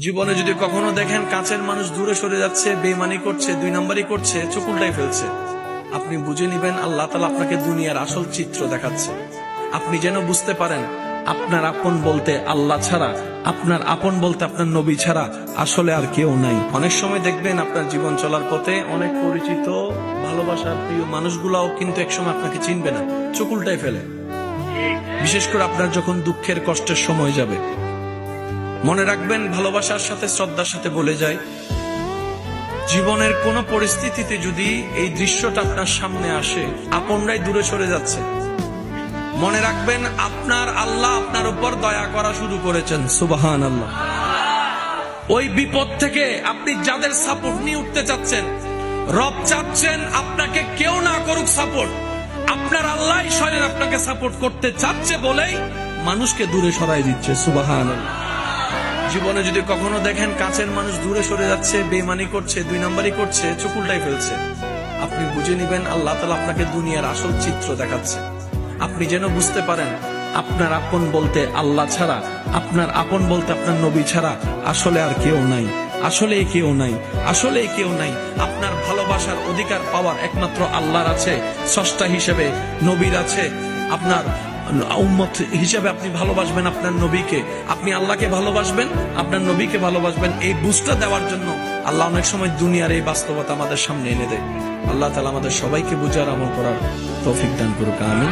জীবনে যদি কখনো দেখেন কাছের মানুষ দূরে সরে যাচ্ছে, বেঈমানি করছে, দুই নাম্বারই করছে, চোখ উল্টাই ফেলছে, আপনি বুঝে নিবেন আল্লাহ তাআলা আপনাকে দুনিয়ার আসল চিত্র দেখাচ্ছে। আপনি যেন বুঝতে পারেন আপনার আপন বলতে আল্লাহ ছাড়া, আপনার আপন বলতে আপনার নবী ছাড়া আসলে আর কেউ নাই। অনেক সময় দেখবেন আপনার জীবন চলার পথে অনেক পরিচিত ভালোবাসার প্রিয় মানুষগুলাও কিন্তু একসময় আপনাকে চিনবে না, চোখ উল্টাই ফেলে। বিশেষ করে আপনার যখন দুঃখের কষ্টের সময় যাবে, মনে রাখবেন ভালোবাসার সাথে শ্রদ্ধার সাথে বলে যায়, জীবনের কোন পরিস্থিতিতে যদি এই দৃশ্যটা আপনার সামনে আসে, আপনরাই দূরে সরে যাচ্ছে, মনে রাখবেন আপনার আল্লাহ আপনার উপর দয়া করা শুরু করেছেন। সুবহানাল্লাহ। ওই বিপদ থেকে আপনি যাদের সাপোর্ট নিয়ে উঠতে চাচ্ছেন, রব চাচ্ছেন আপনাকে কেউ না করুক সাপোর্ট, আপনার আল্লাহ স্বয়ং আপনাকে সাপোর্ট করতে চাচ্ছে বলেই মানুষকে দূরে সরাই দিচ্ছে। সুবহানাল্লাহ। জীবনে যদি কখনো দেখেন কাছের মানুষ দূরে সরে যাচ্ছে, বেঈমানি করছে, দুই নাম্বারই করছে, চোখ উল্টাই ফেলছে, আপনি বুঝে নিবেন আল্লাহ তাআলা আপনাকে দুনিয়ার আসল চিত্র দেখাচ্ছে। আপনি যেন বুঝতে পারেন আপনার আপন বলতে আল্লাহ ছাড়া, আপনার আপন বলতে আপনার নবী ছাড়া আসলে আর কেউ নাই, আসলে কেউ নাই, আসলে কেউ নাই। আপনার ভালোবাসার অধিকার পাওয়ার একমাত্র আল্লাহর আছে, স্রষ্টা হিসেবে নবীর আছে। আপনার উম্মত হিসেবে আপনি ভালোবাসবেন আপনার নবীকে, আপনি আল্লাহকে ভালোবাসবেন, আপনার নবীকে ভালোবাসবেন। এই বুঝটা দেওয়ার জন্য আল্লাহ অনেক সময় দুনিয়ার এই বাস্তবতা আমাদের সামনে এনে দেয়। আল্লাহ তাআলা আমাদের সবাইকে বুঝার আমল করার তৌফিক দান করুক। আমিন।